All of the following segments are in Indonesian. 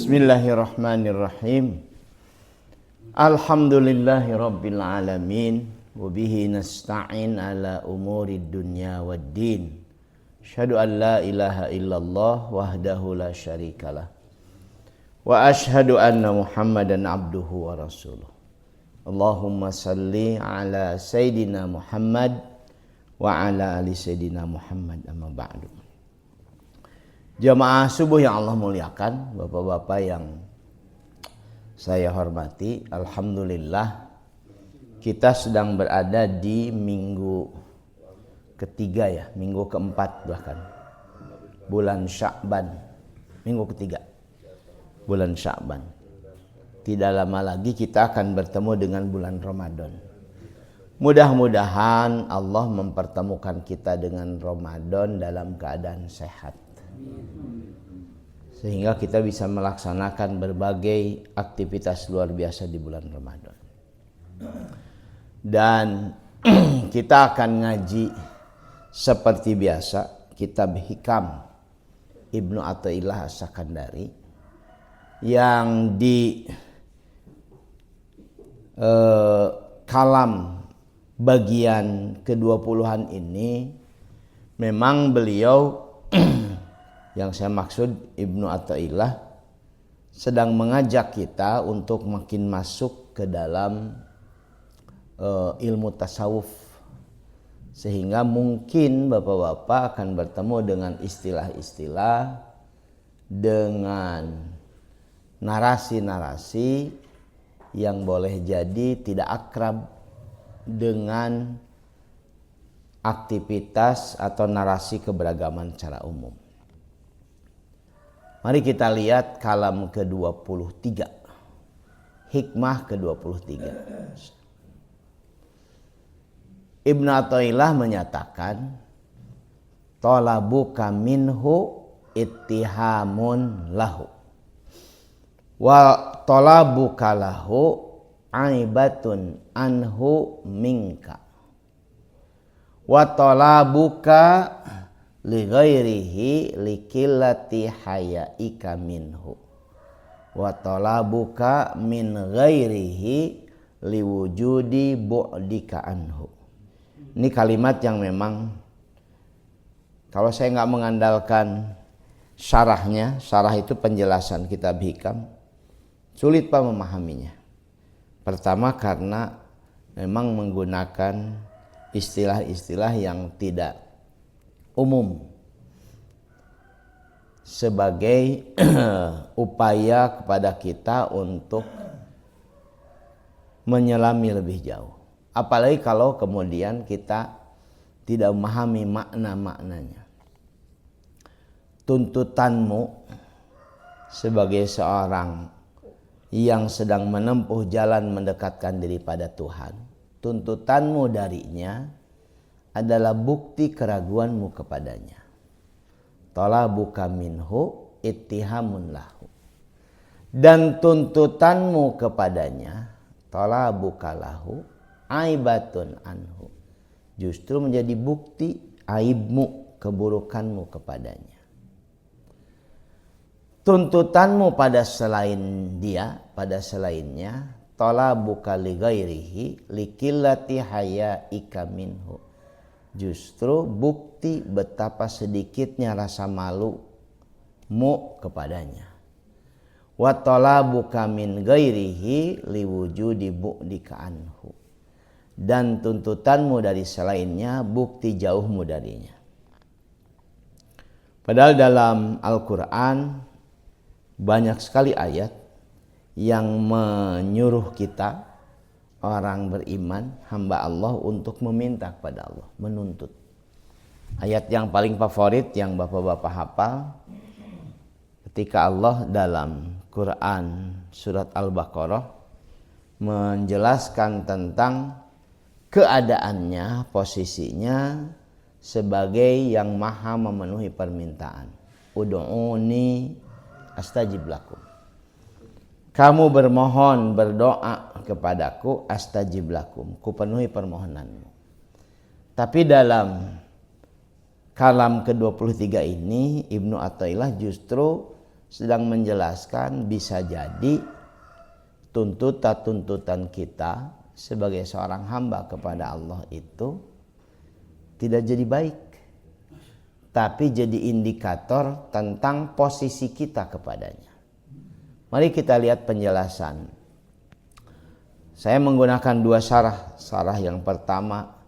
Bismillahirrahmanirrahim. Alhamdulillahi rabbil alamin. Wabihi nasta'in ala umuri dunya waddin. Asyhadu an la ilaha illallah wahdahu la syarikalah. Wa asyhadu anna Muhammadan abduhu wa rasuluh. Allahumma salli ala Sayyidina Muhammad wa ala ali Sayyidina Muhammad, amma ba'du. Jamaah subuh yang Allah muliakan, bapak-bapak yang saya hormati, alhamdulillah kita sedang berada di minggu ketiga ya, minggu keempat bahkan, bulan Sya'ban, minggu ketiga bulan Sya'ban. Tidak lama lagi kita akan bertemu dengan bulan Ramadan. Mudah-mudahan Allah mempertemukan kita dengan Ramadan dalam keadaan sehat, sehingga kita bisa melaksanakan berbagai aktivitas luar biasa di bulan Ramadan. Dan kita akan ngaji seperti biasa kitab Hikam Ibnu Athaillah As-Sakandari yang di kalam bagian ke-20-an ini memang beliau yang saya maksud Ibnu Athaillah sedang mengajak kita untuk makin masuk ke dalam ilmu tasawuf, sehingga mungkin bapak-bapak akan bertemu dengan istilah-istilah, dengan narasi-narasi yang boleh jadi tidak akrab dengan aktivitas atau narasi keberagaman secara umum. Mari kita lihat kalam ke-23, hikmah ke-23. Ibnu Athaillah menyatakan, talabuka minhu ittihamun lahu wa talabuka lahu aibatun anhu minka wa talabuka li ghairihi likillati hayaika minhu wa talabuka min ghairihi liwujudi bu'dika anhu. Ini kalimat yang memang kalau saya nggak mengandalkan syarahnya, syarah itu penjelasan kitab Hikam, sulit Pak memahaminya. Pertama karena memang menggunakan istilah-istilah yang tidak umum sebagai upaya kepada kita untuk menyelami lebih jauh. Apalagi kalau kemudian kita tidak memahami makna-maknanya. Tuntutanmu sebagai seorang yang sedang menempuh jalan mendekatkan diri pada Tuhan, tuntutanmu darinya adalah bukti keraguanmu kepadanya. Talabuka minhu ittihamun lahu. Dan tuntutanmu kepadanya, talabuka lahu aibatun anhu, justru menjadi bukti aibmu, keburukanmu kepadanya. Tuntutanmu pada selain dia, pada selainnya, talabuka li ghairihi likillati hayaika minhu, justru bukti betapa sedikitnya rasa malumu kepadanya. Wa talabuka min ghairihi liwujudi bu'dika anhu, dan tuntutanmu dari selainnya bukti jauhmu darinya. Padahal dalam Al-Quran banyak sekali ayat yang menyuruh kita orang beriman, hamba Allah, untuk meminta kepada Allah, menuntut. Ayat yang paling favorit yang bapak-bapak hafal ketika Allah dalam Quran surat Al-Baqarah menjelaskan tentang keadaannya, posisinya sebagai yang maha memenuhi permintaan. Ud'uni astajib lakum. Kamu bermohon, berdoa kepadaku, astajib lakum, ku penuhi permohonanmu. Tapi dalam kalam ke-23 ini Ibnu Athaillah justru sedang menjelaskan bisa jadi tuntutan kita sebagai seorang hamba kepada Allah itu tidak jadi baik, tapi jadi indikator tentang posisi kita kepadanya. Mari kita lihat penjelasan. Saya menggunakan dua syarah. Syarah yang pertama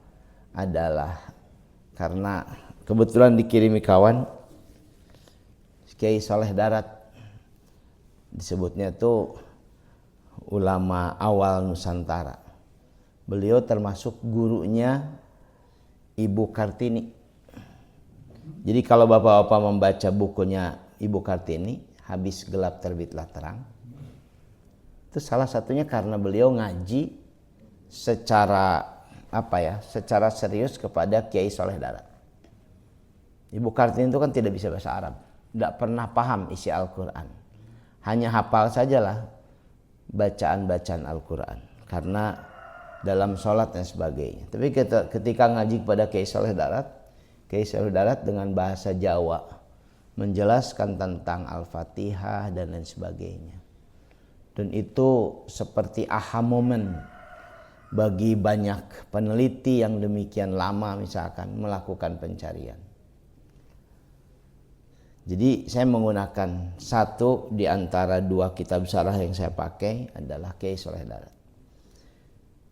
adalah karena kebetulan dikirimi kawan Kiai Saleh Darat, disebutnya itu ulama awal Nusantara. Beliau termasuk gurunya Ibu Kartini. Jadi kalau bapak-bapak membaca bukunya Ibu Kartini, Habis Gelap Terbitlah Terang, itu salah satunya karena beliau ngaji secara secara serius kepada Kiai Saleh Darat. Ibu Kartini itu kan tidak bisa bahasa Arab, tidak pernah paham isi Al-Quran, hanya hafal sajalah bacaan-bacaan Al-Quran karena dalam sholat dan sebagainya. Tapi ketika ngaji kepada Kiai Saleh Darat dengan bahasa Jawa menjelaskan tentang Al-Fatihah dan lain sebagainya. Dan itu seperti aha moment bagi banyak peneliti yang demikian lama misalkan melakukan pencarian. Jadi saya menggunakan satu di antara dua kitab syarah yang saya pakai adalah Kiai Saleh Darat.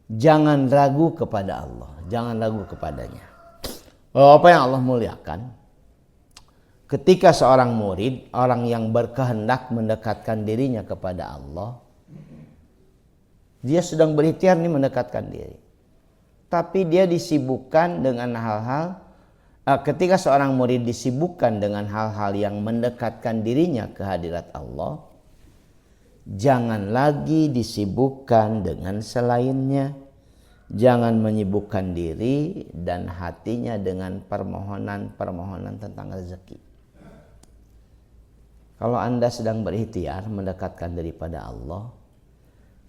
Jangan ragu kepada Allah, jangan ragu kepadanya. Apa yang Allah muliakan, ketika seorang murid, orang yang berkehendak mendekatkan dirinya kepada Allah, dia sedang berikhtiar nih mendekatkan diri. Tapi dia disibukkan dengan hal-hal, ketika seorang murid disibukkan dengan hal-hal yang mendekatkan dirinya ke hadirat Allah, jangan lagi disibukkan dengan selainnya. Jangan menyibukkan diri dan hatinya dengan permohonan-permohonan tentang rezeki. Kalau Anda sedang berikhtiar mendekatkan daripada Allah,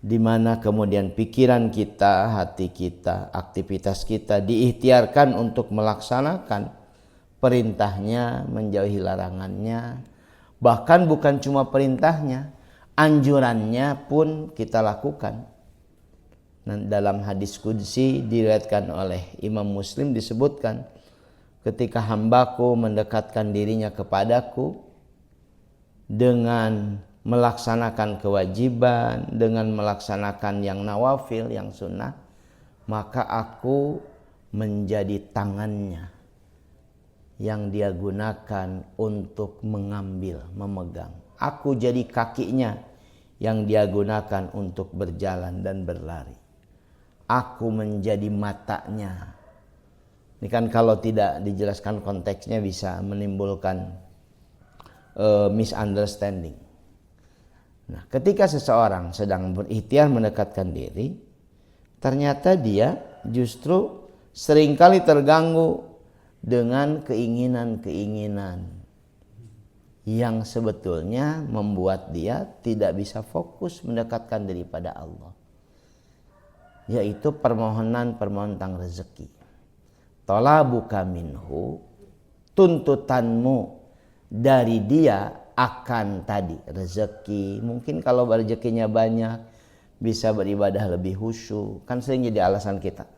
di mana kemudian pikiran kita, hati kita, aktivitas kita diikhtiarkan untuk melaksanakan perintahnya, menjauhi larangannya, bahkan bukan cuma perintahnya, anjurannya pun kita lakukan. Dan dalam hadis qudsi diriwayatkan oleh Imam Muslim disebutkan, ketika hambaku mendekatkan dirinya kepadaku dengan melaksanakan kewajiban, dengan melaksanakan yang nawafil, yang sunnah, maka aku menjadi tangannya yang dia gunakan untuk mengambil, memegang. Aku jadi kakinya yang dia gunakan untuk berjalan dan berlari. Aku menjadi matanya. Ini kan kalau tidak dijelaskan konteksnya bisa menimbulkan misunderstanding. Nah, ketika seseorang sedang berikhtiar mendekatkan diri, ternyata dia justru seringkali terganggu dengan keinginan-keinginan yang sebetulnya membuat dia tidak bisa fokus mendekatkan diri pada Allah, yaitu permohonan-permohonan tentang rezeki. Talabuka minhu, tuntutanmu dari dia akan tadi rezeki. Mungkin kalau rezekinya banyak bisa beribadah lebih khusyuk. Kan sering jadi alasan kita,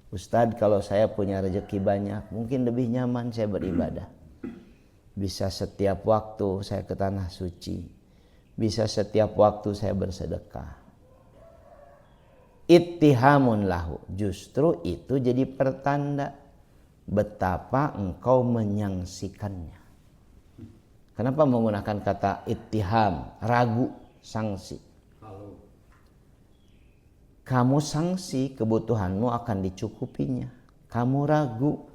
Ustadz kalau saya punya rezeki banyak mungkin lebih nyaman saya beribadah. Bisa setiap waktu saya ke tanah suci, bisa setiap waktu saya bersedekah. Ittihamun lahu, justru itu jadi pertanda betapa engkau menyangsikannya. Kenapa menggunakan kata ittiham, ragu, sanksi? Kamu sanksi kebutuhanmu akan dicukupinya. Kamu ragu,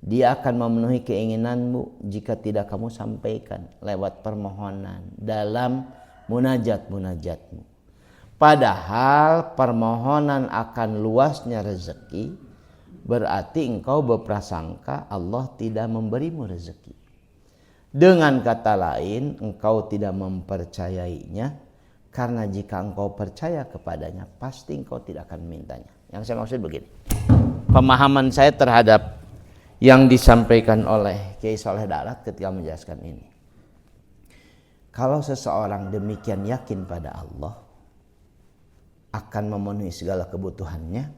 dia akan memenuhi keinginanmu jika tidak kamu sampaikan lewat permohonan dalam munajat-munajatmu. Padahal permohonan akan luasnya rezeki berarti engkau berprasangka Allah tidak memberimu rezeki. Dengan kata lain, engkau tidak mempercayainya, karena jika engkau percaya kepadanya pasti engkau tidak akan memintanya. Yang saya maksud begini, pemahaman saya terhadap yang disampaikan oleh Kiai Saleh Darat ketika menjelaskan ini. Kalau seseorang demikian yakin pada Allah akan memenuhi segala kebutuhannya,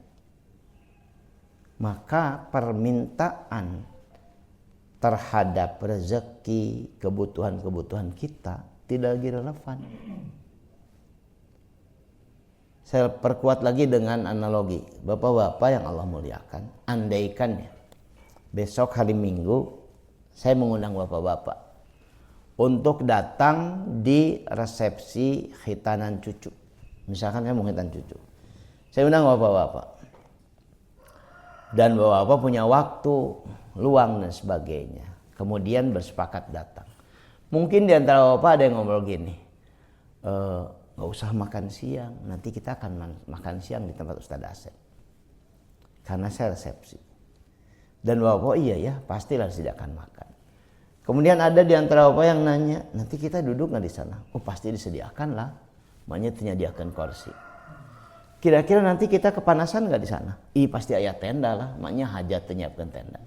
maka permintaan terhadap rezeki, kebutuhan-kebutuhan kita tidak lagi relevan. Saya perkuat lagi dengan analogi. Bapak-bapak yang Allah muliakan, andaikan ya, besok hari Minggu saya mengundang bapak-bapak untuk datang di resepsi khitanan cucu. Misalkan saya mau khitan cucu, saya undang bapak-bapak, dan bapak-bapak punya waktu luang dan sebagainya, kemudian bersepakat datang. Mungkin di antara bapak ada yang ngobrol gini, nggak usah makan siang, nanti kita akan makan siang di tempat Ustadz Asep karena saya resepsi. Dan bapak, iya ya, pastilah tidak akan makan. Kemudian ada di antara bapak yang nanya, nanti kita duduk nggak di sana? Oh pasti disediakan lah, makanya menyediakan kursi. Kira-kira nanti kita kepanasan nggak di sana? Ih pasti ayat tenda lah, makanya hajat menyiapkan tenda.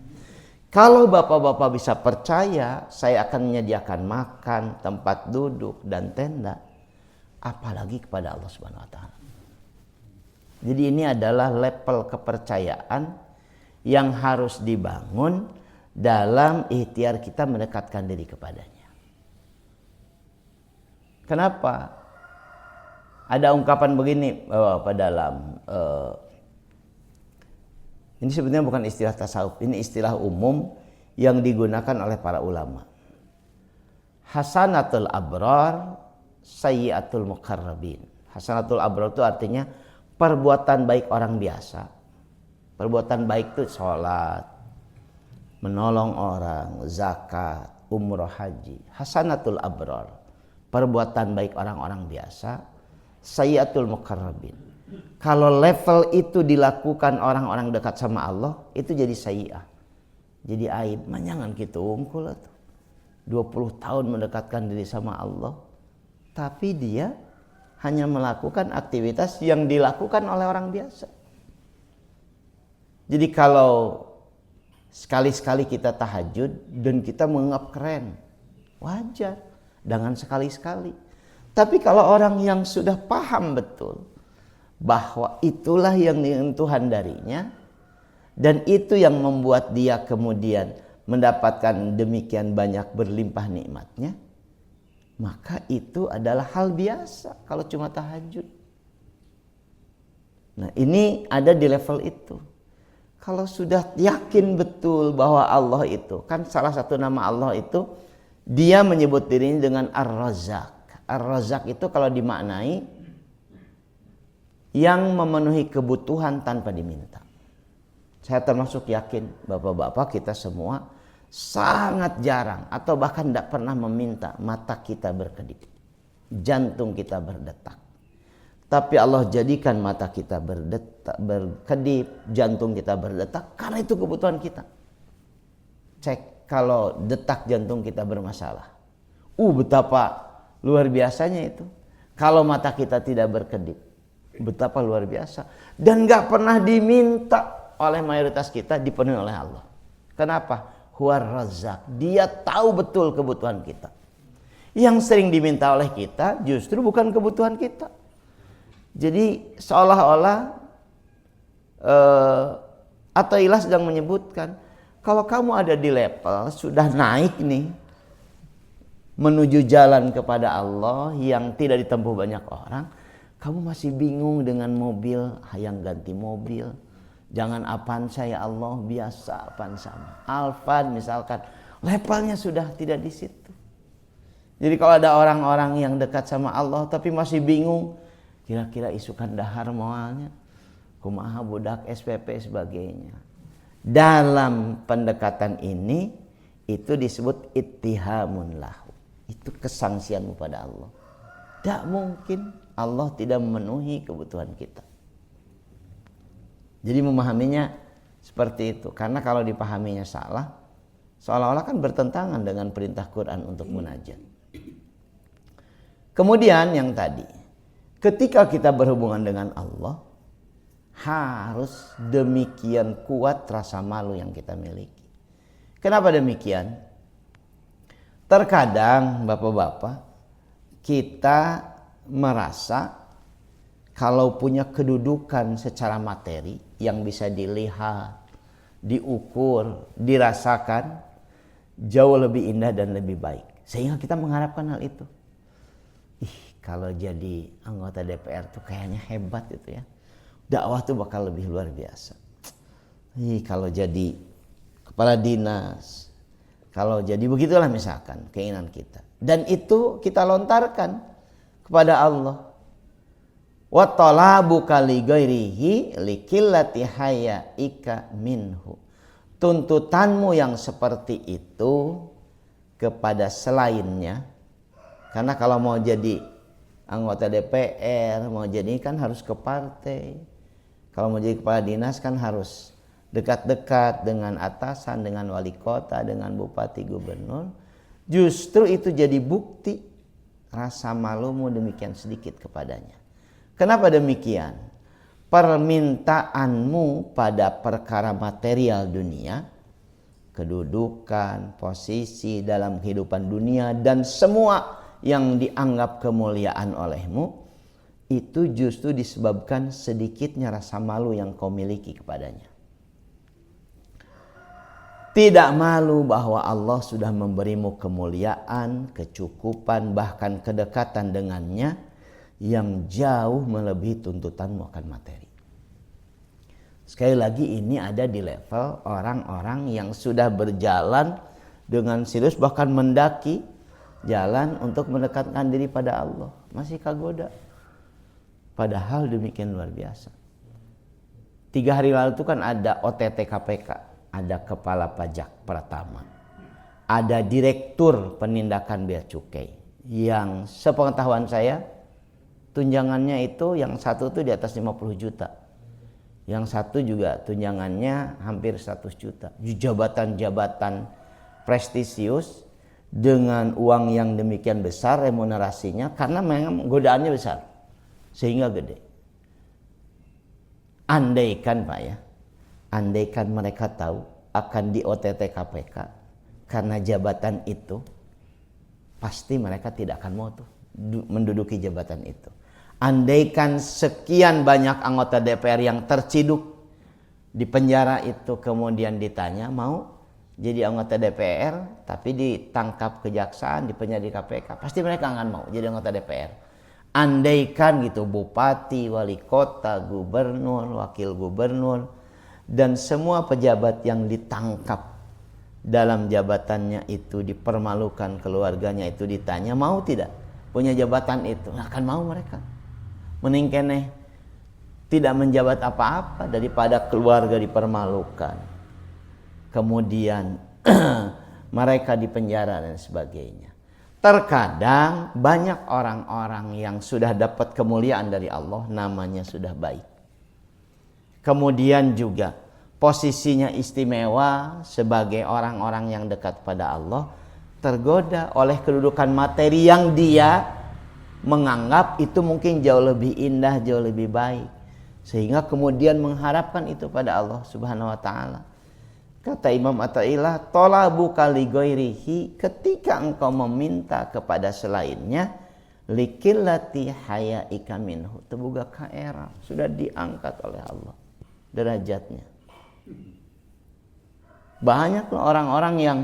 Kalau bapak-bapak bisa percaya, saya akan menyediakan makan, tempat duduk dan tenda, apalagi kepada Allah Subhanahu Wa Taala. Jadi ini adalah level kepercayaan yang harus dibangun dalam ikhtiar kita mendekatkan diri kepadanya. Kenapa? Ada ungkapan begini Bapak dalam ini sebenarnya bukan istilah tasawuf, ini istilah umum yang digunakan oleh para ulama. Hasanatul abrar, sayyiatul muqarrabin. Hasanatul abrar itu artinya perbuatan baik orang biasa. Perbuatan baik itu sholat, menolong orang, zakat, umroh, haji. Hasanatul abrar, perbuatan baik orang-orang biasa. Sayyiatul muqarrabin, kalau level itu dilakukan orang-orang dekat sama Allah, itu jadi sayyi'ah, jadi aib. Jangan gitu unggul tuh 20 tahun mendekatkan diri sama Allah, tapi dia hanya melakukan aktivitas yang dilakukan oleh orang biasa. Jadi kalau sekali-sekali kita tahajud dan kita menganggap keren, wajar, dengan sekali-sekali. Tapi kalau orang yang sudah paham betul bahwa itulah yang diinginkan Tuhan darinya, dan itu yang membuat dia kemudian mendapatkan demikian banyak berlimpah nikmatnya, maka itu adalah hal biasa kalau cuma tahajud. Nah ini ada di level itu. Kalau sudah yakin betul bahwa Allah itu, kan salah satu nama Allah itu, dia menyebut dirinya dengan Ar-Razzaq. Ar-Razzaq itu kalau dimaknai yang memenuhi kebutuhan tanpa diminta. Saya termasuk yakin bapak-bapak kita semua sangat jarang atau bahkan tidak pernah meminta mata kita berkedip, jantung kita berdetak. Tapi Allah jadikan mata kita berkedip, jantung kita berdetak karena itu kebutuhan kita. Cek kalau detak jantung kita bermasalah. Betapa luar biasanya itu. Kalau mata kita tidak berkedip, betapa luar biasa. Dan gak pernah diminta oleh mayoritas kita, dipenuhi oleh Allah. Kenapa? Huwar Razzaq. Dia tahu betul kebutuhan kita. Yang sering diminta oleh kita justru bukan kebutuhan kita. Jadi seolah-olah Athaillah sedang menyebutkan, kalau kamu ada di level sudah naik nih menuju jalan kepada Allah yang tidak ditempuh banyak orang, kamu masih bingung dengan mobil, hayang ganti mobil. Jangan Avanza ya Allah, biasa Avanza. Alphard misalkan, levelnya sudah tidak di situ. Jadi kalau ada orang-orang yang dekat sama Allah tapi masih bingung, kira-kira isukan dahar moalnya, kumaha budak SPP sebagainya. Dalam pendekatan ini itu disebut ittihamun lahu. Itu kesangsianmu pada Allah. Tidak mungkin Allah tidak memenuhi kebutuhan kita. Jadi memahaminya seperti itu. Karena kalau dipahaminya salah, seolah-olah kan bertentangan dengan perintah Quran untuk munajat. Kemudian yang tadi, ketika kita berhubungan dengan Allah, harus demikian kuat rasa malu yang kita miliki. Kenapa demikian? Terkadang bapak-bapak kita merasa kalau punya kedudukan secara materi yang bisa dilihat, diukur, dirasakan, jauh lebih indah dan lebih baik. Sehingga kita mengharapkan hal itu. Kalau jadi anggota DPR tuh kayaknya hebat itu ya. Dakwah tuh bakal lebih luar biasa. Kalau jadi kepala dinas, kalau jadi begitulah misalkan keinginan kita. Dan itu kita lontarkan kepada Allah. Wa talabuka li ghairihi likillati hayaika minhu. Tuntutanmu yang seperti itu kepada selainnya, karena kalau mau jadi anggota DPR, mau jadi kan harus ke partai. Kalau mau jadi kepala dinas kan harus dekat-dekat dengan atasan, dengan wali kota, dengan bupati, gubernur. Justru itu jadi bukti rasa malumu demikian sedikit kepadanya. Kenapa demikian? Permintaanmu pada perkara material dunia, kedudukan, posisi dalam kehidupan dunia, dan semua yang dianggap kemuliaan olehmu, itu justru disebabkan sedikitnya rasa malu yang kau miliki kepadanya. Tidak malu bahwa Allah sudah memberimu kemuliaan, kecukupan, bahkan kedekatan dengannya yang jauh melebihi tuntutanmu akan materi. Sekali lagi ini ada di level orang-orang yang sudah berjalan dengan serius, bahkan mendaki jalan untuk mendekatkan diri pada Allah. Masih kagoda. Padahal demikian luar biasa. 3 hari lalu itu kan ada OTT KPK. Ada kepala pajak pertama. Ada direktur penindakan bea cukai. Yang sepengetahuan saya, tunjangannya itu yang satu tuh di atas 50 juta. Yang satu juga tunjangannya hampir 100 juta. Jabatan-jabatan prestisius dengan uang yang demikian besar remunerasinya, karena memang godaannya besar. Sehingga gede. Andaikan Pak ya, andaikan mereka tahu akan di OTT KPK karena jabatan itu, pasti mereka tidak akan mau tuh menduduki jabatan itu. Andaikan sekian banyak anggota DPR yang terciduk di penjara itu kemudian ditanya mau jadi anggota DPR tapi ditangkap kejaksaan, dipenjara di KPK, pasti mereka akan mau jadi anggota DPR. Andaikan gitu bupati, wali kota, gubernur, wakil gubernur, dan semua pejabat yang ditangkap dalam jabatannya itu, dipermalukan keluarganya itu, ditanya mau tidak punya jabatan itu, akan mau mereka. Mending keneh tidak menjabat apa-apa daripada keluarga dipermalukan, kemudian mereka dipenjara dan sebagainya. Terkadang banyak orang-orang yang sudah dapat kemuliaan dari Allah, namanya sudah baik, kemudian juga posisinya istimewa sebagai orang-orang yang dekat pada Allah, tergoda oleh kedudukan materi yang dia menganggap itu mungkin jauh lebih indah, jauh lebih baik, sehingga kemudian mengharapkan itu pada Allah Subhanahu wa taala. Kata Imam Athaillah, talabuka li ghairihi, ketika engkau meminta kepada selainnya, likillati hayaika minhu, tebuga kaera, sudah diangkat oleh Allah derajatnya. Banyak loh orang-orang yang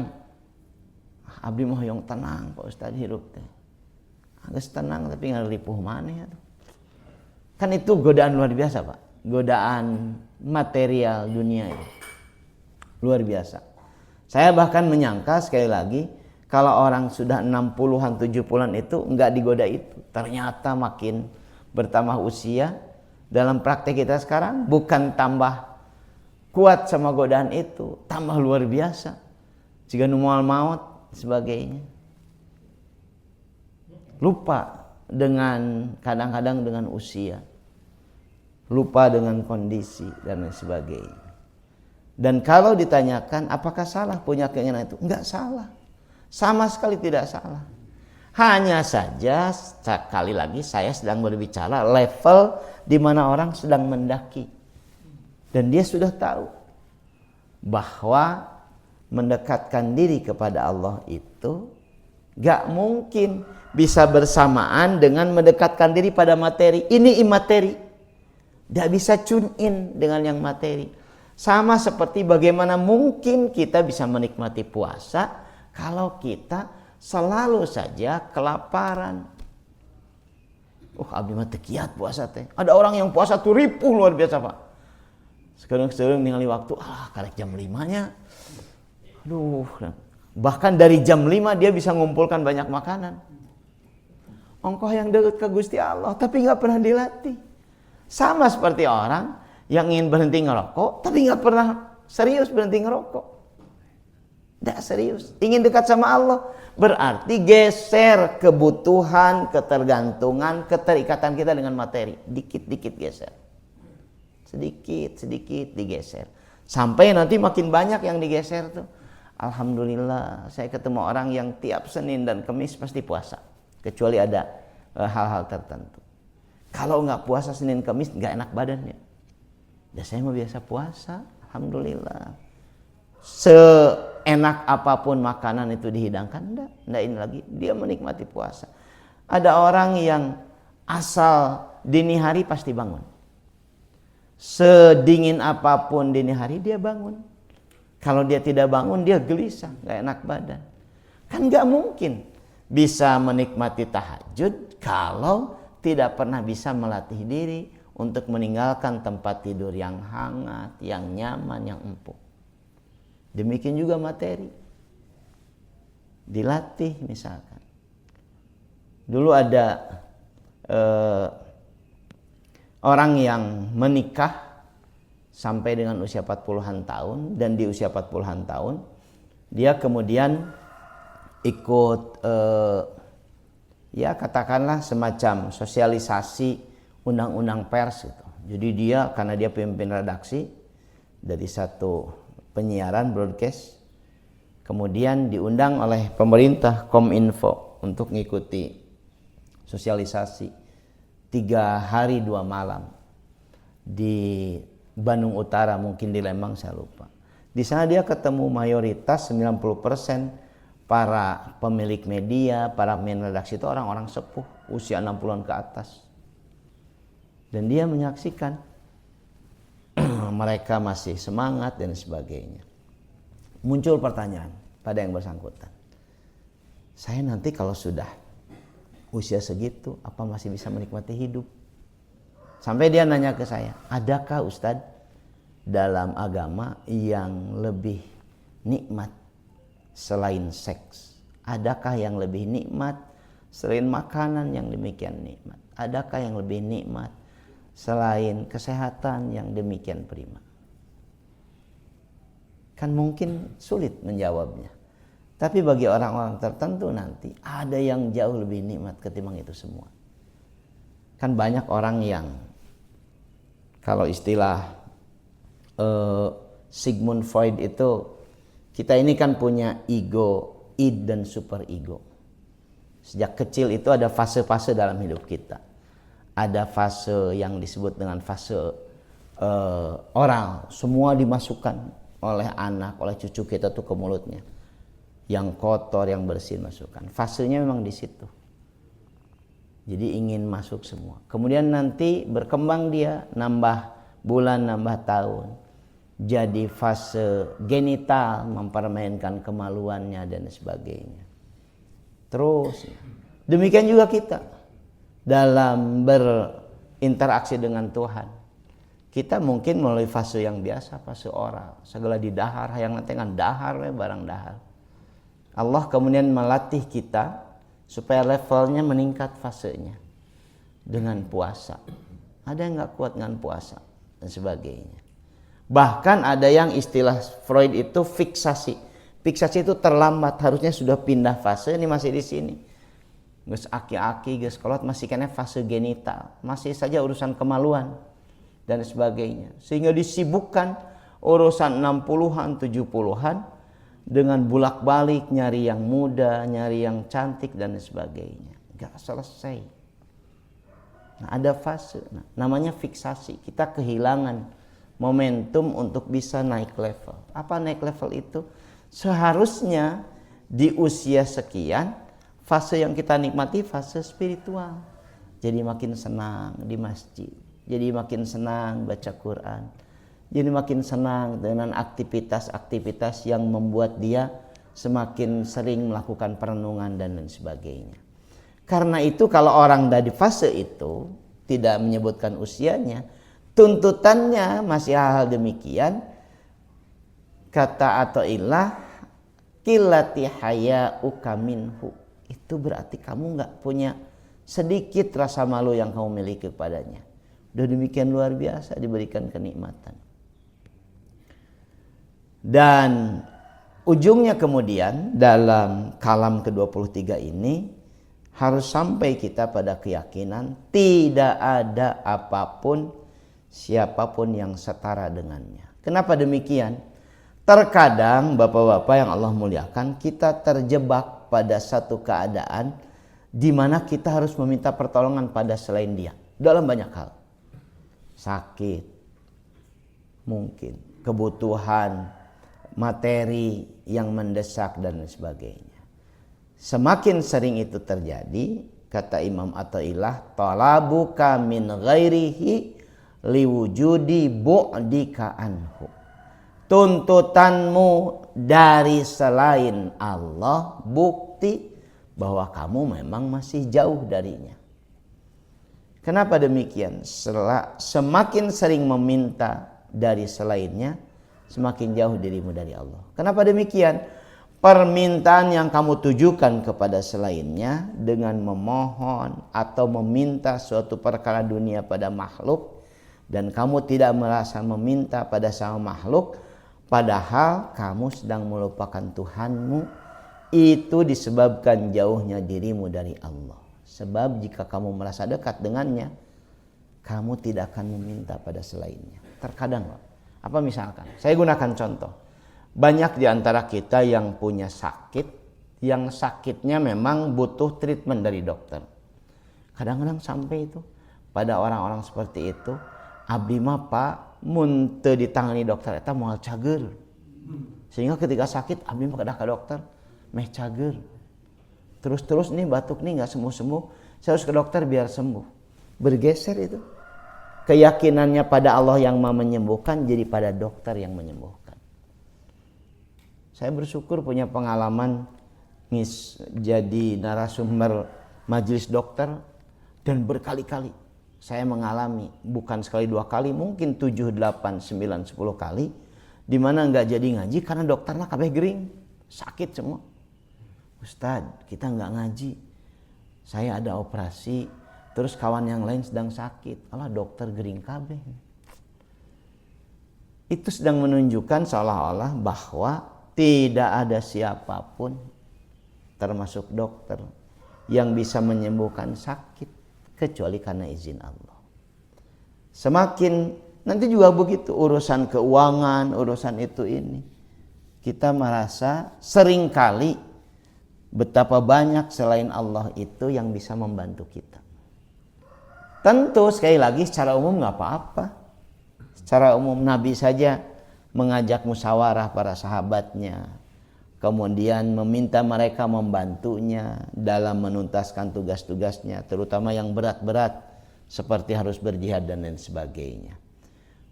abdi mah yang tenang Pak Ustaz hirup teh. Agak tenang tapi nggak ripuh maneh atuh. Kan itu godaan luar biasa Pak. Godaan material dunia itu. Luar biasa. Saya bahkan menyangka sekali lagi kalau orang sudah 60-an 70-an itu enggak digoda itu. Ternyata makin bertambah usia, dalam praktek kita sekarang bukan tambah kuat sama godaan itu, tambah luar biasa. Jika numal maut sebagainya. Lupa dengan kadang-kadang dengan usia, lupa dengan kondisi dan lain sebagainya. Dan kalau ditanyakan apakah salah punya keinginan itu, enggak salah, sama sekali tidak salah. Hanya saja sekali lagi saya sedang berbicara level di mana orang sedang mendaki, dan dia sudah tahu bahwa mendekatkan diri kepada Allah itu Gak mungkin bisa bersamaan dengan mendekatkan diri pada materi. Ini imateri. Gak bisa tune in dengan yang materi. Sama seperti bagaimana mungkin kita bisa menikmati puasa kalau kita selalu saja kelaparan. Abdi mah teu kiat puasa teh. Ada orang yang puasa tuh ripuh luar biasa, Pak. Sekarang ningali waktu, karek jam 5-nya. Aduh, bahkan dari jam 5 dia bisa ngumpulkan banyak makanan. Ongkoh yang dekat ke Gusti Allah, tapi nggak pernah dilatih. Sama seperti orang yang ingin berhenti ngerokok, tapi nggak pernah serius berhenti ngerokok. Nggak serius, ingin dekat sama Allah. Berarti geser kebutuhan, ketergantungan, keterikatan kita dengan materi. Dikit-dikit geser. Sedikit-sedikit digeser. Sampai nanti makin banyak yang digeser tuh. Alhamdulillah, saya ketemu orang yang tiap Senin dan Kamis pasti puasa. Kecuali ada hal-hal tertentu. Kalau nggak puasa Senin Kamis nggak enak badannya. Dan saya mau biasa puasa, alhamdulillah. Seenak apapun makanan itu dihidangkan, enggak ini lagi. Dia menikmati puasa. Ada orang yang asal dini hari pasti bangun. Sedingin apapun dini hari dia bangun. Kalau dia tidak bangun dia gelisah, nggak enak badan. Kan nggak mungkin bisa menikmati tahajud kalau tidak pernah bisa melatih diri untuk meninggalkan tempat tidur yang hangat, yang nyaman, yang empuk. Demikian juga materi. Dilatih misalkan. Dulu ada orang yang menikah sampai dengan usia 40-an tahun, dan di usia 40-an tahun dia kemudian ikut ya katakanlah semacam sosialisasi undang-undang pers gitu. Jadi dia karena dia pemimpin redaksi dari satu penyiaran broadcast, kemudian diundang oleh pemerintah Kominfo untuk mengikuti sosialisasi 3 hari 2 malam di Bandung Utara, mungkin di Lembang saya lupa. Di sana dia ketemu mayoritas 90% para pemilik media, para pemimpin redaksi itu orang-orang sepuh, usia 60-an ke atas. Dan dia menyaksikan mereka masih semangat dan sebagainya. Muncul pertanyaan pada yang bersangkutan. Saya nanti kalau sudah usia segitu, apa masih bisa menikmati hidup? Sampai dia nanya ke saya, adakah Ustadz dalam agama yang lebih nikmat selain seks? Adakah yang lebih nikmat selain makanan yang demikian nikmat? Adakah yang lebih nikmat selain kesehatan yang demikian prima? Kan mungkin sulit menjawabnya. Tapi bagi orang-orang tertentu nanti ada yang jauh lebih nikmat ketimbang itu semua. Kan banyak orang yang, kalau istilah Sigmund Freud itu, kita ini kan punya ego, id dan super ego. Sejak kecil itu ada fase-fase dalam hidup kita. Ada fase yang disebut dengan fase oral, semua dimasukkan oleh anak, oleh cucu kita tuh ke mulutnya. Yang kotor, yang bersih masukkan. Fasenya memang di situ. Jadi ingin masuk semua. Kemudian nanti berkembang dia, nambah bulan, nambah tahun. Jadi fase genital, mempermainkan kemaluannya dan sebagainya. Terus, demikian juga kita dalam berinteraksi dengan Tuhan. Kita mungkin melalui fase yang biasa, fase oral. Segala didahar, yang nanti kan dahar, barang dahar. Allah kemudian melatih kita supaya levelnya meningkat fasenya dengan puasa. Ada yang gak kuat dengan puasa dan sebagainya. Bahkan ada yang istilah Freud itu fiksasi. Fiksasi itu terlambat, harusnya sudah pindah fase, ini masih di sini. Geus aki-aki, geus kolot, masih kena fase genital, masih saja urusan kemaluan dan sebagainya. Sehingga disibukkan urusan 60-an, 70-an dengan bulak-balik nyari yang muda, nyari yang cantik dan sebagainya. Gak selesai. Nah, ada fase, namanya fiksasi. Kita kehilangan momentum untuk bisa naik level. Apa naik level itu? Seharusnya di usia sekian fase yang kita nikmati fase spiritual. Jadi makin senang di masjid, jadi makin senang baca Quran, jadi makin senang dengan aktivitas-aktivitas yang membuat dia semakin sering melakukan perenungan dan lain sebagainya. Karena itu kalau orang dari fase itu, tidak menyebutkan usianya, tuntutannya masih hal demikian, kata Athaillah, qillati haya'uka minhu. Itu berarti kamu nggak punya sedikit rasa malu yang kamu miliki kepadanya. Udah demikian luar biasa diberikan kenikmatan. Dan ujungnya kemudian dalam kalam ke-23 ini harus sampai kita pada keyakinan tidak ada apapun siapapun yang setara dengannya. Kenapa demikian? Terkadang bapak-bapak yang Allah muliakan, kita terjebak pada satu keadaan di mana kita harus meminta pertolongan pada selain dia dalam banyak hal. Sakit, mungkin kebutuhan materi yang mendesak dan sebagainya. Semakin sering itu terjadi, kata Imam Athaillah, talabuka min ghairihi liwujudi bu'dika anhu. Tuntutanmu dari selain Allah bukti bahwa kamu memang masih jauh darinya. Kenapa demikian? Semakin sering meminta dari selainnya, semakin jauh dirimu dari Allah. Kenapa demikian? Permintaan yang kamu tujukan kepada selainnya dengan memohon atau meminta suatu perkara dunia pada makhluk, dan kamu tidak merasa meminta pada sama makhluk, padahal kamu sedang melupakan Tuhanmu, itu disebabkan jauhnya dirimu dari Allah. Sebab jika kamu merasa dekat dengannya, kamu tidak akan meminta pada selainnya. Terkadang, apa misalkan? Saya gunakan contoh. Banyak di antara kita yang punya sakit, yang sakitnya memang butuh treatment dari dokter. Kadang-kadang sampai itu pada orang-orang seperti itu, abdi mah Pak mun teu ditangani dokter eta moal cager. Sehingga ketika sakit abdi mah kedah ka dokter meh cager. Terus nih batuk nih nggak sembuh-sembuh, saya harus ke dokter biar sembuh. Bergeser itu. Keyakinannya pada Allah yang mau menyembuhkan jadi pada dokter yang menyembuhkan. Saya bersyukur punya pengalaman jadi narasumber majelis dokter, dan berkali-kali saya mengalami, bukan sekali dua kali, mungkin 7, 8, 9, 10 kali, di mana nggak jadi ngaji karena dokternya kabeh gering, sakit semua. Ustadz, kita nggak ngaji, saya ada operasi, terus kawan yang lain sedang sakit, alah dokter gering kabeh. Itu sedang menunjukkan seolah-olah bahwa tidak ada siapapun, termasuk dokter, yang bisa menyembuhkan sakit kecuali karena izin Allah. Semakin nanti juga begitu, urusan keuangan, urusan itu ini, kita merasa seringkali betapa banyak selain Allah itu yang bisa membantu kita. Tentu sekali lagi secara umum nggak apa-apa. Secara umum Nabi saja mengajak musyawarah para sahabatnya, kemudian meminta mereka membantunya dalam menuntaskan tugas-tugasnya, terutama yang berat-berat seperti harus berjihad dan lain sebagainya.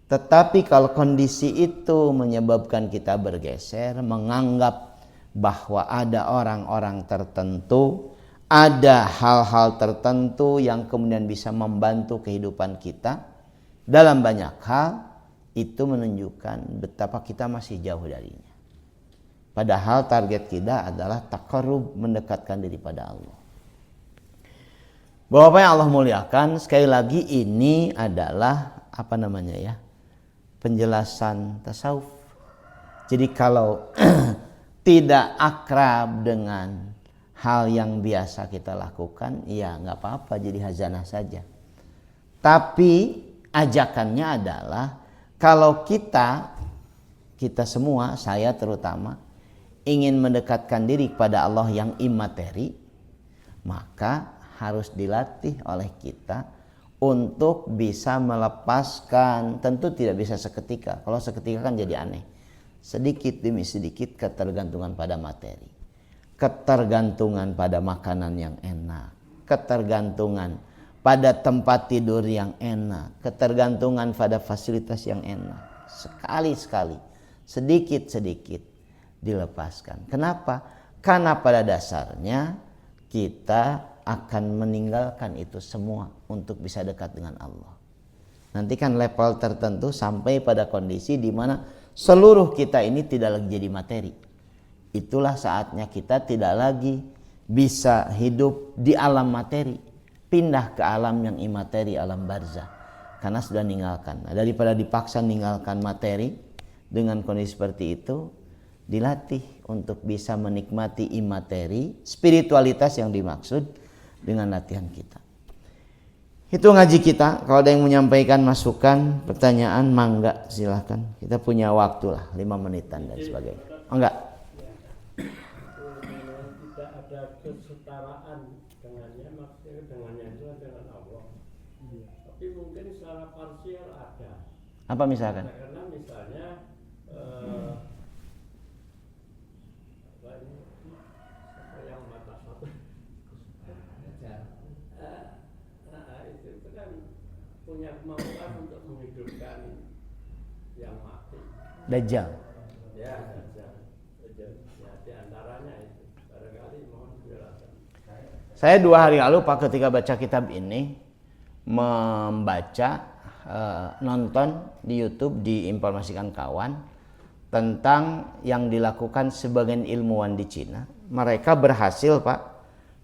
Tetapi kalau kondisi itu menyebabkan kita bergeser, menganggap bahwa ada orang-orang tertentu, ada hal-hal tertentu yang kemudian bisa membantu kehidupan kita dalam banyak hal, itu menunjukkan betapa kita masih jauh darinya. Padahal target kita adalah taqarrub, mendekatkan diri pada Allah. Bapak yang Allah muliakan, sekali lagi ini adalah penjelasan tasawuf. Jadi kalau tidak akrab dengan hal yang biasa kita lakukan, ya nggak apa-apa, jadi hazanah saja. Tapi ajakannya adalah kalau kita semua, saya terutama, ingin mendekatkan diri kepada Allah yang imateri, maka harus dilatih oleh kita untuk bisa melepaskan, tentu tidak bisa seketika. Kalau seketika kan jadi aneh. Sedikit demi sedikit ketergantungan pada materi. ketergantungan pada makanan yang enak, ketergantungan pada tempat tidur yang enak, ketergantungan pada fasilitas yang enak. Sekali-sekali, sedikit-sedikit dilepaskan. Kenapa? Karena pada dasarnya kita akan meninggalkan itu semua untuk bisa dekat dengan Allah. Nanti kan level tertentu sampai pada kondisi di mana seluruh kita ini tidak lagi jadi materi. Itulah saatnya kita tidak lagi bisa hidup di alam materi, pindah ke alam yang imateri, alam barzah, karena sudah meninggalkan. Nah, daripada dipaksa meninggalkan materi dengan kondisi seperti itu, dilatih untuk bisa menikmati imateri, spiritualitas yang dimaksud dengan latihan kita. Itu ngaji kita. Kalau ada yang menyampaikan masukan, pertanyaan, mangga silahkan. Kita punya waktu lah 5 menitan dan sebagainya. Enggak? Tidak ada kesetaraan dengannya, maksudnya dengannya itu dengan Allah. Tapi mungkin secara parsial ada. Apa misalkan? Karena misalnya yang mata satu itu kan punya kemampuan untuk menghidupkan yang mati. Dajjal. Ya, di antaranya itu. Barangkali mohon penjelasan. Saya 2 hari lalu Pak ketika baca kitab ini membaca nonton di YouTube diinformasikan kawan tentang yang dilakukan sebagian ilmuwan di Cina. Mereka berhasil Pak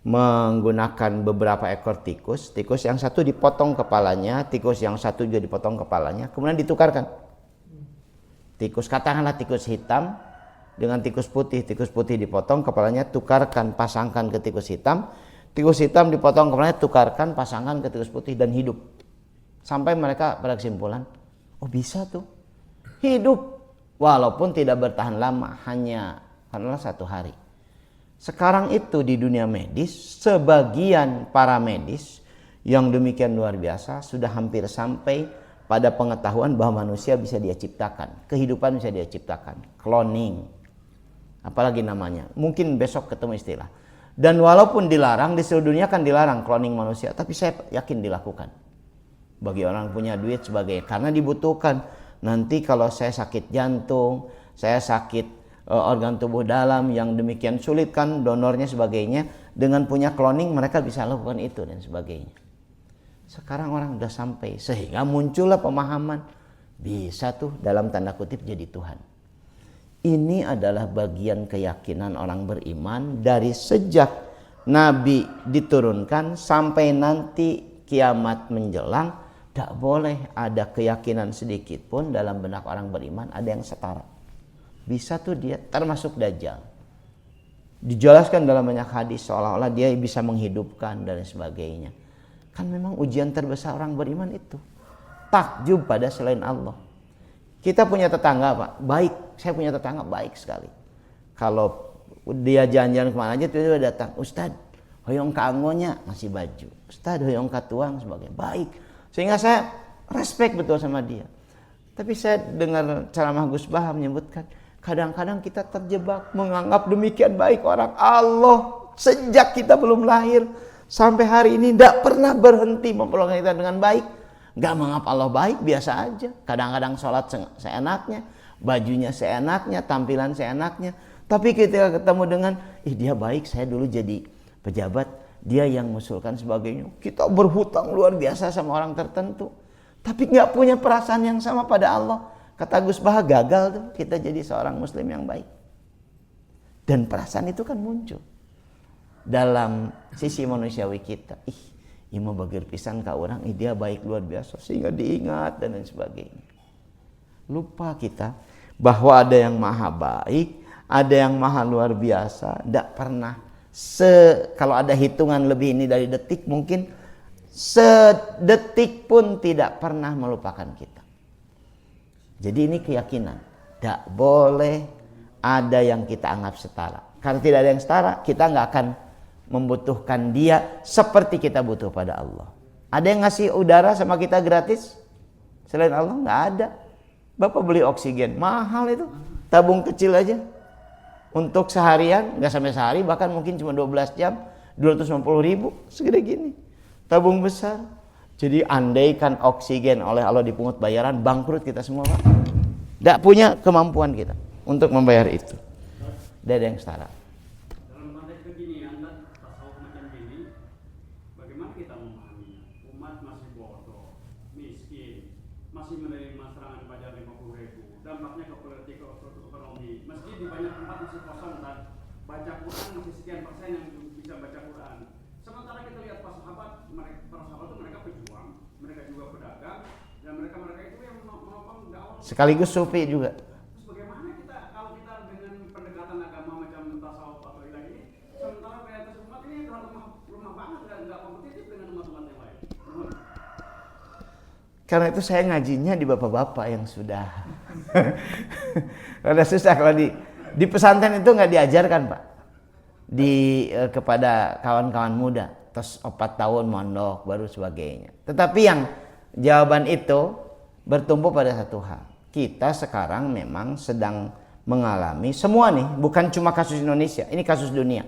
menggunakan beberapa ekor tikus. Tikus yang satu dipotong kepalanya, tikus yang satu juga dipotong kepalanya, kemudian ditukarkan. Tikus, katakanlah tikus hitam dengan tikus putih dipotong kepalanya, tukarkan, pasangkan ke tikus hitam dipotong kepalanya, tukarkan, pasangkan ke tikus putih dan hidup. Sampai mereka pada kesimpulan, oh bisa tuh hidup walaupun tidak bertahan lama, hanya karena 1 hari. Sekarang itu di dunia medis, sebagian para medis yang demikian luar biasa sudah hampir sampai pada pengetahuan bahwa manusia bisa dia ciptakan, kehidupan bisa dia ciptakan, cloning, apalagi namanya, mungkin besok ketemu istilah. Dan walaupun dilarang, di seluruh dunia kan dilarang cloning manusia, tapi saya yakin dilakukan bagi orang punya duit sebagai, karena dibutuhkan. Nanti kalau saya sakit jantung, saya sakit organ tubuh dalam yang demikian sulit kan donornya sebagainya, dengan punya cloning mereka bisa lakukan itu dan sebagainya. Sekarang orang sudah sampai, sehingga muncullah pemahaman bisa tuh dalam tanda kutip jadi Tuhan. Ini adalah bagian keyakinan orang beriman dari sejak Nabi diturunkan sampai nanti kiamat menjelang. Tidak boleh ada keyakinan sedikit pun dalam benak orang beriman ada yang setara. Bisa tuh dia termasuk Dajjal. Dijelaskan dalam banyak hadis seolah-olah dia bisa menghidupkan dan sebagainya. Kan memang ujian terbesar orang beriman itu. Takjub pada selain Allah. Kita punya tetangga Pak, baik. Saya punya tetangga baik sekali. Kalau dia jalan-jalan kemana aja tiba-tiba datang, Ustad, hoyong kaangonya ngasih baju. Ustad, hoyong katuang sebagai baik. Sehingga saya respect betul sama dia. Tapi saya dengar ceramah Gus Baha menyebutkan, kadang-kadang kita terjebak menganggap demikian baik orang. Allah sejak kita belum lahir sampai hari ini tidak pernah berhenti memperlakukan kita dengan baik. Gak menganggap Allah baik, biasa aja. Kadang-kadang sholat seenaknya, bajunya seenaknya, tampilan seenaknya. Tapi ketika ketemu dengan, dia baik, saya dulu jadi pejabat, dia yang mengusulkan sebagainya. Kita berhutang luar biasa sama orang tertentu, tapi nggak punya perasaan yang sama pada Allah. Kata Gus Baha, gagal tuh kita jadi seorang muslim yang baik. Dan perasaan itu kan muncul dalam sisi manusiawi kita. Ia mau bagir pisan ke orang, dia baik luar biasa sehingga diingat dan lain sebagainya. Lupa kita bahwa ada yang maha baik, ada yang maha luar biasa. Tidak pernah kalau ada hitungan lebih ini dari detik, mungkin sedetik pun tidak pernah melupakan kita. Jadi ini keyakinan. Tidak boleh ada yang kita anggap setara. Karena tidak ada yang setara, kita nggak akan membutuhkan dia seperti kita butuh pada Allah. Ada yang ngasih udara sama kita gratis? Selain Allah nggak ada. Bapak beli oksigen, mahal itu. Tabung kecil aja. Untuk seharian, nggak sampai sehari, bahkan mungkin cuma 12 jam, 250.000, segede gini. Tabung besar. Jadi andaikan oksigen oleh Allah dipungut bayaran, bangkrut kita semua, Pak. Nggak punya kemampuan kita untuk membayar itu. Tidak ada yang setara. Dalam konteks begini, Anda tasawuf macam ini, bagaimana kita memahaminya? Umat masih bodoh, miskin, masih menerima serangan pajak 50.000, dampaknya ke politik, ke ekonomi. Masjid di banyak tempat masih kosong, dan baca Quran masih sekian persen yang bisa baca Quran. Sementara kita lihat para sahabat itu mereka pejuang, mereka juga pedagang, dan mereka itu yang menopang dakwah. Sekaligus sufi juga. Terus bagaimana kita kalau kita dengan pendekatan agama macam tasawuf atau ilah ini, sementara mayoritas umat ini lemah banget dan nggak kompetitif dengan umat-umat yang lain. Karena itu saya ngajinya di bapak-bapak yang sudah rada susah kalau di pesantren itu nggak diajarkan, Pak. Kepada kawan-kawan muda, terus 4 tahun mondok baru sebagainya. Tetapi yang jawaban itu bertumpu pada satu hal. Kita sekarang memang sedang mengalami semua nih, bukan cuma kasus Indonesia, ini kasus dunia.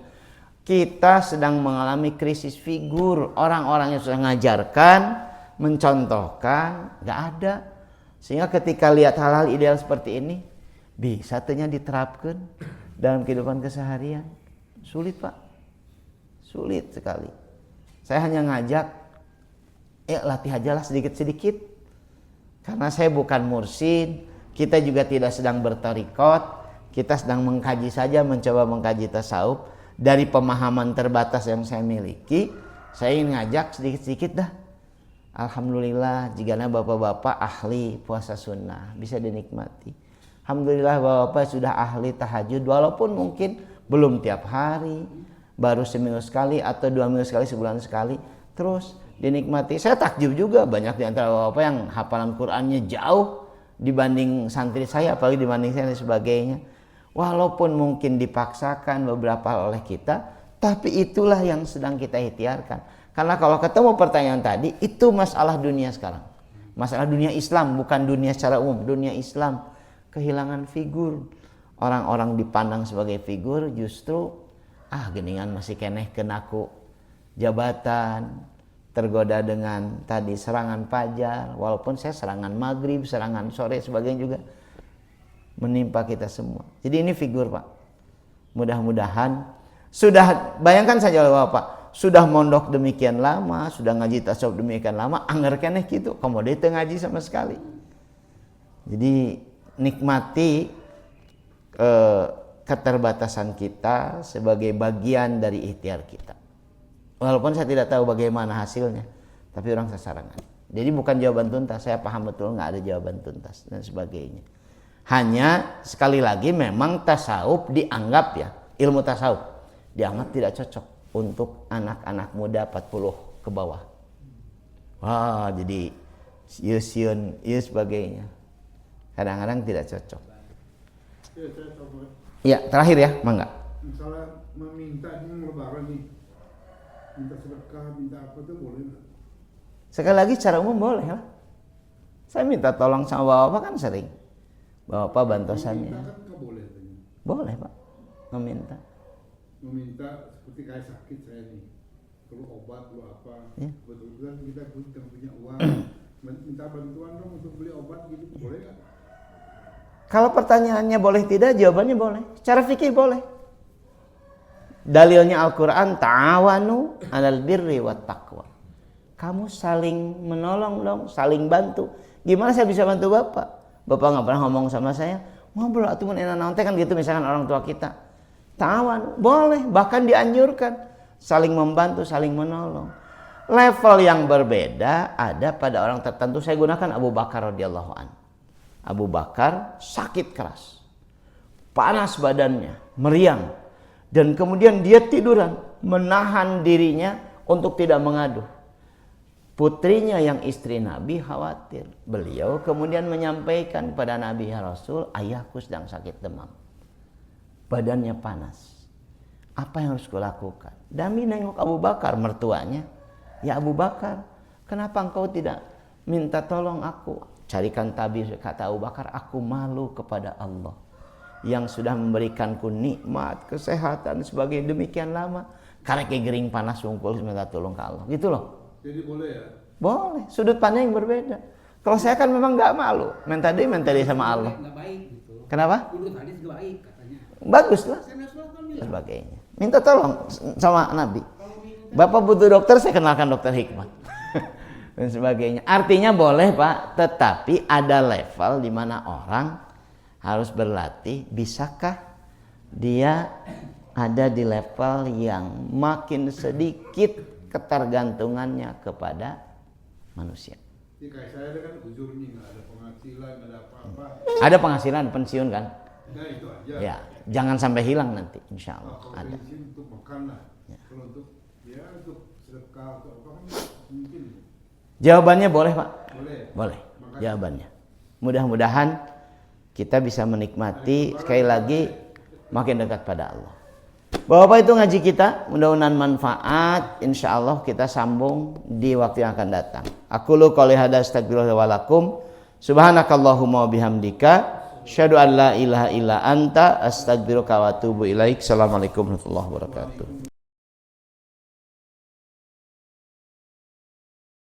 Kita sedang mengalami krisis figur, orang-orang yang sudah mengajarkan, mencontohkan, nggak ada. Sehingga ketika lihat hal-hal ideal seperti ini, bisa ternyata diterapkan dalam kehidupan keseharian. Sulit, Pak. Sulit sekali. Saya hanya ngajak, latih aja lah sedikit-sedikit. Karena saya bukan mursyid, kita juga tidak sedang bertarikot, kita sedang mengkaji saja, mencoba mengkaji tasawuf. Dari pemahaman terbatas yang saya miliki, saya ingin ngajak sedikit-sedikit dah. Alhamdulillah, jigana bapak-bapak ahli puasa sunnah, bisa dinikmati. Alhamdulillah bapak-bapak sudah ahli tahajud, walaupun mungkin belum tiap hari, baru seminggu sekali atau 2 minggu sekali, sebulan sekali, terus dinikmati. Saya takjub juga, banyak di antara bapak yang hafalan Qur'annya jauh dibanding santri saya, apalagi dibanding saya dan sebagainya. Walaupun mungkin dipaksakan beberapa oleh kita, tapi itulah yang sedang kita ikhtiarkan. Karena kalau ketemu pertanyaan tadi, itu masalah dunia sekarang. Masalah dunia Islam, bukan dunia secara umum, dunia Islam. Kehilangan figur. Orang-orang dipandang sebagai figur, justru geningan masih keneh kenaku jabatan, tergoda dengan tadi serangan fajar, walaupun saya serangan maghrib, serangan sore sebagainya juga menimpa kita semua. Jadi ini figur, Pak. Mudah-mudahan sudah, bayangkan saja Bapak, sudah mondok demikian lama, sudah ngaji tasawuf demikian lama, anggar keneh gitu, komodite ngaji sama sekali. Jadi nikmati keterbatasan kita sebagai bagian dari ikhtiar kita. Walaupun saya tidak tahu bagaimana hasilnya, tapi orang sasarangan. Jadi bukan jawaban tuntas, saya paham betul nggak ada jawaban tuntas dan sebagainya. Hanya sekali lagi memang tasawuf dianggap, ya, ilmu tasawuf dianggap tidak cocok untuk anak-anak muda 40 ke bawah. Wah, jadi yusyun, sebagainya. Kadang-kadang tidak cocok. Ya, terakhir ya, mangga. Misalnya meminta ini lebaran nih, minta sedekah, minta apa tuh boleh nggak? Sekali lagi secara umum boleh lah. Saya minta tolong sama bapak kan sering. Bapak bantosannya. Meminta kan nggak boleh tanya. Boleh, Pak. Meminta. Meminta seperti kayak sakit saya nih, perlu obat, perlu apa? Ya. Betul-betul kita punya uang, minta bantuan dong untuk beli obat gitu, boleh nggak? Kalau pertanyaannya boleh tidak, jawabannya boleh. Secara fikih boleh. Dalilnya Al-Quran, ta'awanu 'alal birri wat taqwa. Kamu saling menolong dong, saling bantu. Gimana saya bisa bantu Bapak? Bapak nggak pernah ngomong sama saya, ngobrol atuh mun enak naon teh kan gitu, misalkan orang tua kita. Ta'awanu, boleh, bahkan dianjurkan saling membantu, saling menolong. Level yang berbeda ada pada orang tertentu. Saya gunakan Abu Bakar radhiyallahu anhu. Abu Bakar sakit keras, panas badannya, meriang, dan kemudian dia tiduran, menahan dirinya untuk tidak mengaduh. Putrinya yang istri Nabi khawatir. Beliau kemudian menyampaikan pada Nabi, ya Rasul, ayahku sedang sakit demam, badannya panas, apa yang harus kulakukan? Nabi nengok Abu Bakar, mertuanya, ya Abu Bakar, kenapa engkau tidak minta tolong aku? Carikan tabir, kata Abu Bakar, aku malu kepada Allah. yang sudah memberikanku nikmat, kesehatan sebagai demikian lama, karek gering panas wungkul minta tolong ke Allah. Gitu loh. Jadi boleh ya? Boleh, sudut pandang yang berbeda. Kalau saya kan memang nggak malu, minta dia sama Allah. Nggak baik gitu. Kenapa? Menurut hadis nggak baik katanya. Bagus lah. Saya Rasulullah kan bilang, Sebagainya. Minta tolong sama Nabi. Bapak butuh dokter, saya kenalkan dokter hikmat. Dan sebagainya. Artinya boleh Pak, tetapi ada level di mana orang harus berlatih. Bisakah dia ada di level yang makin sedikit ketergantungannya kepada manusia? Jadi kayak saya kan ujur nih, nggak ada penghasilan, nggak ada apa-apa. Ada penghasilan pensiun kan? Nah itu aja. Ya, jangan sampai hilang nanti, insya Allah. Kalau Ada. pensiun untuk makan lah. Kalau untuk untuk sedekah atau apa kan mungkin. Jawabannya boleh Pak? Boleh. Boleh. Makasih. Jawabannya. Mudah-mudahan kita bisa menikmati sekali lagi makin dekat pada Allah. Bapak itu ngaji kita, mudah-mudahan manfaat. Insya Allah kita sambung di waktu yang akan datang. Aku lu qouli hadza astagfirullah wa lakum. Subhanakallahumma wa bihamdika asyhadu an la ilaha illa anta astaghfiruka wa atubu ilaik. Assalamualaikum warahmatullahi wabarakatuh.